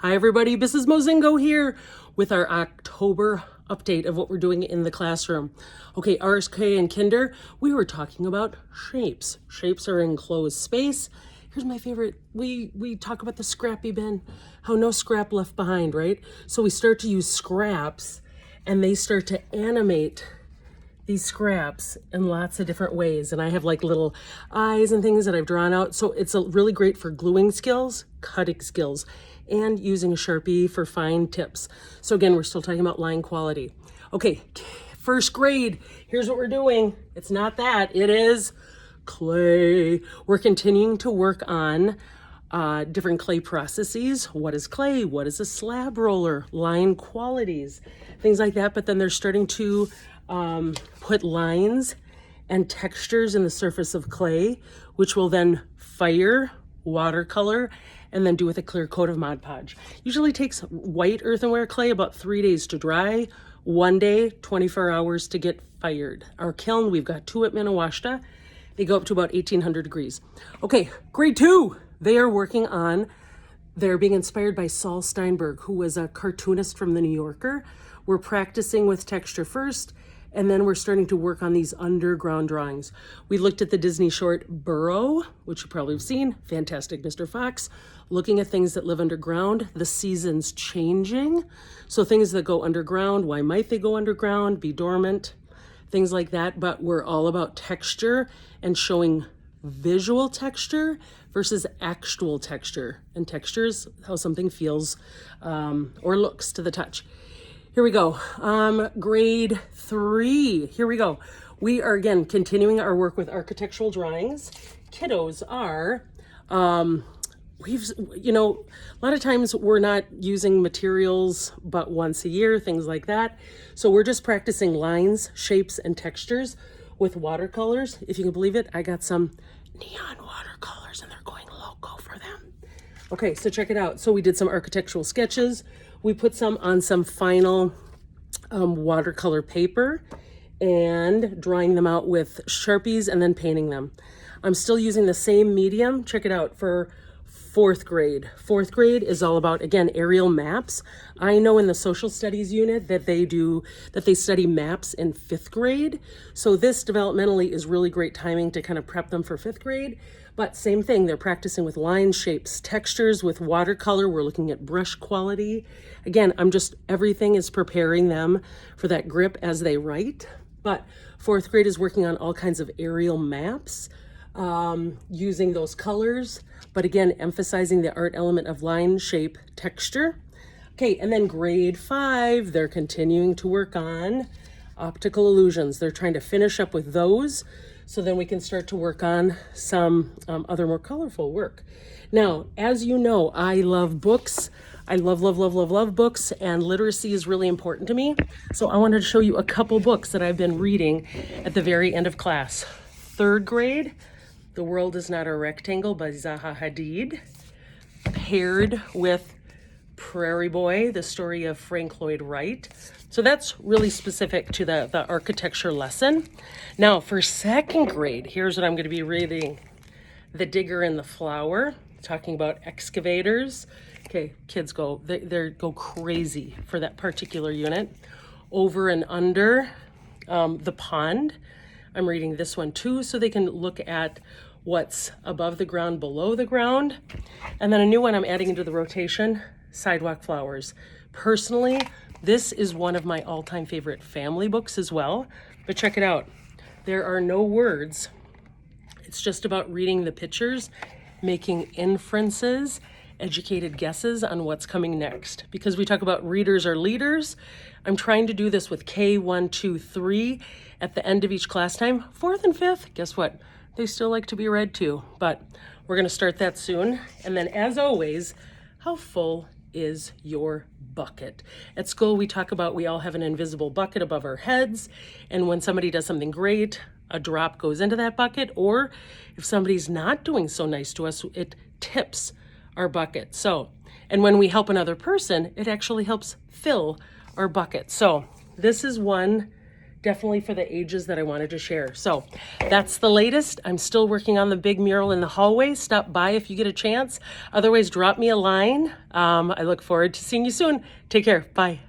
Hi everybody, this is Mozingo here with our October update of what we're doing in the classroom. Okay, RSK and Kinder, we were talking about shapes. Shapes are enclosed space. Here's my favorite, we talk about the scrappy bin, how no scrap left behind, right? So we start to use scraps and they start to animate these scraps in lots of different ways. And I have like little eyes and things that I've drawn out. So it's really great for gluing skills, cutting skills, and using a Sharpie for fine tips. So again, we're still talking about line quality. Okay, first grade, here's what we're doing. It's not that, it is clay. We're continuing to work on different clay processes. What is clay? What is a slab roller? Line qualities, things like that. But then they're starting to put lines and textures in the surface of clay, which will then fire, watercolor, and then do with a clear coat of Mod Podge. Usually takes white earthenware clay about 3 days to dry, 1 day, 24 hours to get fired. Our kiln, we've got 2 at Minnewaska. They go up to about 1800 degrees. Okay, grade 2, they are working on, they're being inspired by Saul Steinberg, who was a cartoonist from the New Yorker. We're practicing with texture first, and then we're starting to work on these underground drawings. We looked at the Disney short Burrow, which you probably have seen, fantastic Mr. Fox, looking at things that live underground, the seasons changing. So things that go underground, why might they go underground, be dormant, things like that. But we're all about texture and showing visual texture versus actual texture. And texture is how something feels or looks to the touch. Here we go. Grade 3. Here we go. We are again continuing our work with architectural drawings. Kiddos are, a lot of times we're not using materials but once a year, things like that. So we're just practicing lines, shapes, and textures with watercolors. If you can believe it, I got some neon watercolors and they're going loco for them. Okay, so check it out. So we did some architectural sketches. We put some on some final watercolor paper and drawing them out with Sharpies and then painting them. I'm still using the same medium. Check it out for 4th grade. 4th grade is all about, again, aerial maps. I know in the social studies unit that they study maps in 5th grade. So this developmentally is really great timing to kind of prep them for 5th grade. But same thing, they're practicing with lines, shapes, textures, with watercolor. We're looking at brush quality. Again, everything is preparing them for that grip as they write. But 4th grade is working on all kinds of aerial maps, using those colors, but again, emphasizing the art element of line, shape, texture. Okay, and then grade 5, they're continuing to work on optical illusions. They're trying to finish up with those so then we can start to work on some other more colorful work. Now, as you know, I love books. I love books, and literacy is really important to me. So I wanted to show you a couple books that I've been reading at the very end of class. 3rd grade, The World Is Not a Rectangle by Zaha Hadid, paired with Prairie Boy, the story of Frank Lloyd Wright. So that's really specific to the architecture lesson. Now for 2nd grade, here's what I'm going to be reading. The Digger and the Flower, talking about excavators. Okay, kids they go crazy for that particular unit. Over and Under the Pond. I'm reading this one too, so they can look at what's above the ground, below the ground. And then a new one I'm adding into the rotation, Sidewalk Flowers. Personally, this is one of my all-time favorite family books as well, but check it out. There are no words. It's just about reading the pictures, making inferences, educated guesses on what's coming next. Because we talk about readers are leaders, I'm trying to do this with K1, 2, 3 at the end of each class time. 4th and 5th, guess what? They still like to be read to, but we're gonna start that soon. And then as always, how full is your bucket? At school, we talk about we all have an invisible bucket above our heads. And when somebody does something great, a drop goes into that bucket. Or if somebody's not doing so nice to us, it tips our bucket. So, and when we help another person, it actually helps fill our bucket. So this is one definitely for the ages that I wanted to share. So that's the latest. I'm still working on the big mural in the hallway. Stop by if you get a chance. Otherwise, drop me a line. I look forward to seeing you soon. Take care. Bye.